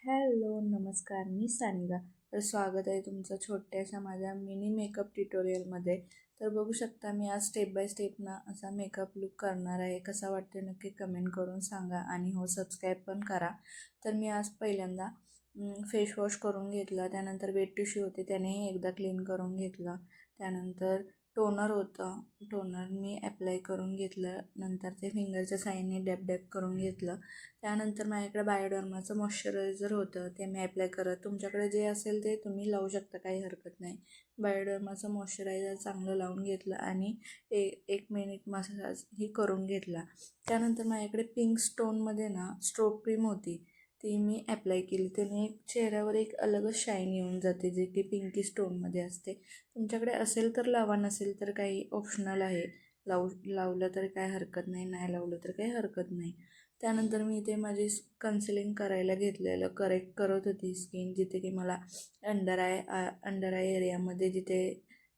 Hello नमस्कार, मी सानिका. तर स्वागत आहे तुमचं छोट्याशा माझ्या मिनी मेकअप ट्युटोरियलमध्ये. तर बघू शकता मी आज स्टेप बाय स्टेप ना असा मेकअप लुक करणार आहे. कसा वाटते नक्की कमेंट करून सांगा आणि हो सबस्क्राईब पण करा. तर मी आज पहिल्यांदा फेस वॉश करून घेतला, त्यानंतर वेट टिश्यू होते त्यानेही एकदा क्लीन करून घेतलं, त्यानंतर टोनर होतं, टोनर मी ॲप्लाय करून घेतलं, नंतर ते फिंगरच्या साईडने डॅप डॅप करून घेतलं. त्यानंतर माझ्याकडे बायोडर्माचं मॉइश्चरायझर होतं, ते मी ॲप्लाय करत, तुमच्याकडे जे असेल ते तुम्ही लावू शकता, काही हरकत नाही. बायोडर्माचं मॉइश्चरायझर चांगलं लावून घेतलं आणि 1 मिनिट मसाजही करून घेतला. त्यानंतर माझ्याकडे पिंक स्टोनमध्ये ना स्ट्रोक क्रीम होती, ती मी ॲप्लाय केली. त्याने चेहऱ्यावर एक अलगच शाईन येऊन जाते, जे की पिंकी स्टोनमध्ये असते. तुमच्याकडे असेल तर लावा, नसेल तर काही ऑप्शनल आहे. लावलं तर काय हरकत नाही, नाही लावलं तर काही हरकत नाही. त्यानंतर मी इथे माझी कन्सिलिंग करायला घेतलेलं, करेक्ट करत होती स्किन, जिथे की मला अंडर आय एरियामध्ये जिथे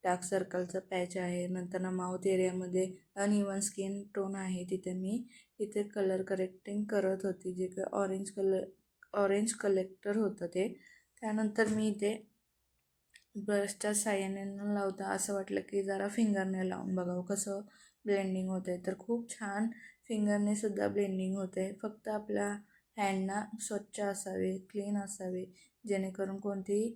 डार्क सर्कलचं पॅच आहे, नंतर ना माउथ एरियामध्ये अनइवन स्किन टोन आहे, इथे कलर करेक्टिंग करत होती, जे की ऑरेंज कलेक्टर होतं ते. त्यानंतर मी इथे ब्रशच्या साहाय्याने न लावता असं वाटलं की जरा फिंगरने लावून बघावं कसं ब्लेंडिंग होतं आहे. तर खूप छान फिंगरने सुद्धा ब्लेंडिंग होते आहे. फक्त आपल्या हँडना स्वच्छ असावे, क्लीन असावे, जेणेकरून कोणतीही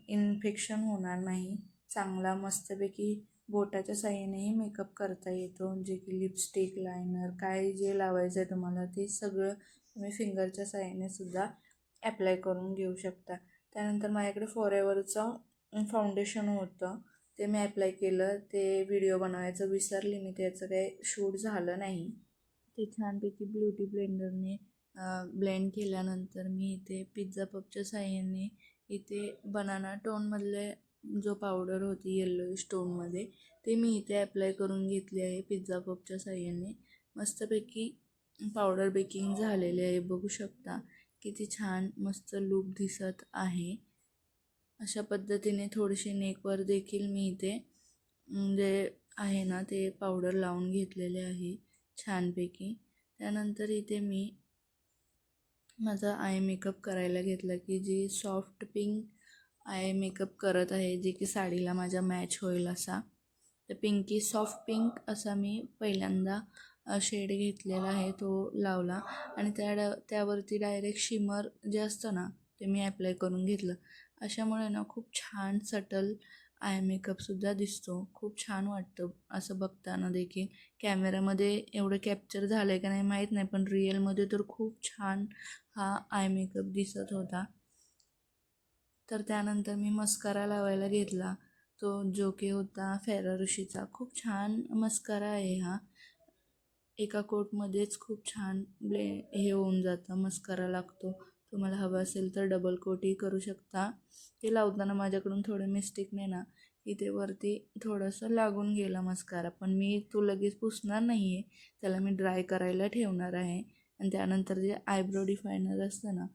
इन्फेक्शन होणार नाही. चांगला मस्तपैकी बोटाच्या साहाय्यानेही मेकअप करता येतो, जे की लिपस्टिक, लायनर, काय जे लावायचं आहे तुम्हाला ते सगळं तुम्ही फिंगरच्या साहाय्याने सुद्धा ॲप्लाय करून घेऊ शकता. त्यानंतर माझ्याकडे फॉरेवरचं फाउंडेशन होतं, ते मी ॲप्लाय केलं. ते व्हिडिओ बनवायचं विसरली मी, त्याचं काही शूट झालं नाही. ते छानपैकी ब्युटी ब्लेंडरने ब्लेंड केल्यानंतर मी इथे पिझ्झा पफच्या साहाय्याने इथे बनाना टोनमधले जो पावडर होती येल्लो स्टोनमध्ये, ते मी इथे ॲप्लाय करून घेतली आहे पिझ्झा पफच्या साहाय्याने. मस्तपैकी पावडर बेकिंग झालेले आहे, बघू शकता किती छान मस्त लूक दिसत आहे. अशा पद्धतीने थोडीशी नेकवर देखील मी इथे जे आहे ना ते पावडर लावून घेतलेले आहे छानपैकी. त्यानंतर इथे मी माझा आय मेकअप करायला घेतला, की जी सॉफ्ट पिंक आय मेकअप करत आहे, जे की साडीला माझ्या मॅच होईल असा. तर पिंकी सॉफ्ट पिंक असा मी पहिल्यांदा शेड घेतलेला आहे, तो लावला आणि त्यावरती डायरेक्ट शिमर जे असतं ना ते मी ॲप्लाय करून घेतलं. अशामुळे ना खूप छान सटल आय मेकअपसुद्धा दिसतो, खूप छान वाटतं असं बघताना देखील. कॅमेरामध्ये एवढं कॅप्चर झालं आहे का नाही माहीत नाही, पण रिअलमध्ये तर खूप छान हा आय मेकअप दिसत होता. तर त्यानंतर मी मस्कारा लावायला घेतला, तो जो की होता फेरारोशीचा. खूप छान मस्कारा आहे हा, एका कोटमध्येच खूप छान हे होऊन जातं, मस्कारा लागतो. तुम्हाला हवं असेल तर डबल कोटही करू शकता. ते लावताना माझ्याकडून थोडं मिस्टेकने ना इथे वरती थोडंसं लागून गेला मस्कारा, पण मी तो लगेच पुसणार नाही आहे, त्याला मी ड्राय करायला ठेवणार आहे. आणि त्यानंतर जे आयब्रो डिफायनर असतं ना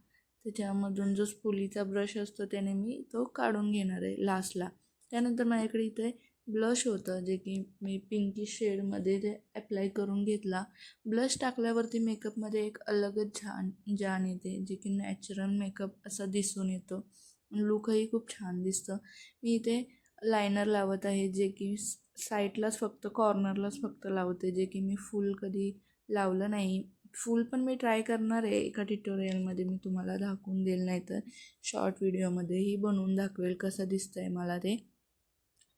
त्याच्यामधून जो स्पुलीचा ब्रश असतो त्याने मी तो काढून घेणार आहे लास्टला. त्यानंतर माझ्याकडे इथे ब्लश होतं, जे की मी पिंकी शेडमध्ये ते ॲप्लाय करून घेतला. ब्लश टाकल्यावरती मेकअपमध्ये एक अलगच जान येते, जे की नॅचरल मेकअप असा दिसून येतो, लुकही खूप छान दिसतं. मी इथे लायनर लावत आहे, जे की साईडलाच फक्त कॉर्नरलाच फक्त लावते, जे की मी फुल कधी लावलं नाही. फुल पण मी ट्राय करणार आहे, एका ट्युटोरियलमध्ये मी तुम्हाला दाखवून देईल, नाही तर शॉर्ट व्हिडिओमध्येही बनवून दाखवेल कसं दिसतं आहे मला ते.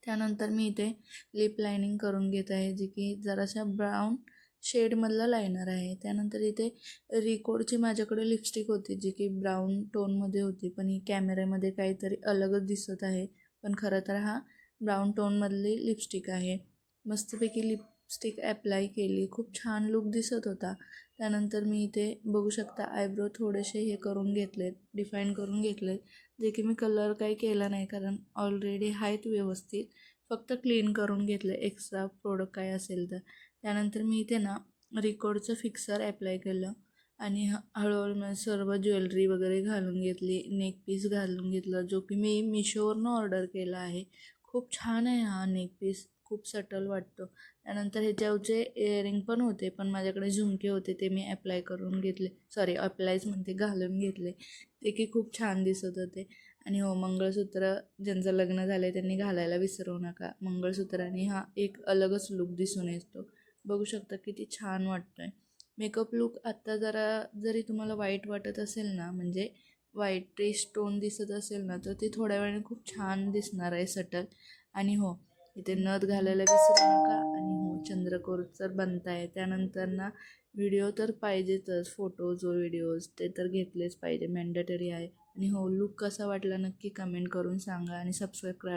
त्यानंतर मी इथे लिप लायनिंग करून घेत आहे, जे की जराशा ब्राऊन शेडमधला लायनर आहे. त्यानंतर इथे रिकोडची माझ्याकडे लिपस्टिक होती, जी की ब्राऊन टोनमध्ये होती, पण ही कॅमेऱ्यामध्ये काहीतरी अलगच दिसत आहे, पण खरं तर हा ब्राऊन टोनमधली लिपस्टिक आहे. मस्तपैकी लिपस्टिक ॲप्लाय केली, खूप छान लुक दिसत होता. त्यानंतर मी इथे बघू शकता आयब्रो थोडेसे हे करून घेतलेत, डिफाईन करून घेतलेत, जे की मी कलर काही केला नाही, कारण ऑलरेडी आहेत व्यवस्थित, फक्त क्लीन करून घेतलं एक्स्ट्रा प्रोडक्ट काय असेल तर. त्यानंतर मी इथे ना रिकॉर्डचं फिक्सर ॲप्लाय केलं आणि हळूहळू सर्व ज्वेलरी वगैरे घालून घेतली, नेक पीस घालून घेतलं, जो की मी मिशोवरनं ऑर्डर केला आहे. खूप छान आहे हा नेक पीस, खूप सटल वाटतो. त्यानंतर ह्याच्यावरचे इयरिंग पण होते, पण माझ्याकडे झुमके होते ते मी अप्लाय करून घेतले, सॉरी अप्लायच म्हणते, घालून घेतले. ते की खूप छान दिसत होते. आणि हो, मंगळसूत्र ज्यांचं लग्न झालं आहे त्यांनी घालायला विसरू नका. मंगळसूत्राने हा एक अलगच लुक दिसून येतो. बघू शकता किती छान वाटतो आहे. मेकअप लुक आत्ता जरी तुम्हाला वाईट वाटत असेल ना, म्हणजे व्हाईटिश टोन दिसत असेल ना, तर ते थोड्या वेळाने खूप छान दिसणार आहे सटल. आणि हो, इथे नथ घालायला विसरू नका. आणि हो, चंद्रकोर तर बनताय. त्यानंतर ना व्हिडिओ तर पाहिजेतच, फोटोज व व्हिडिओज ते तर घेतलेच पाहिजे, मॅन्डेटरी आहे. आणि हो, लुक कसा वाटला नक्की कमेंट करून सांगा आणि सबस्क्राईब करा.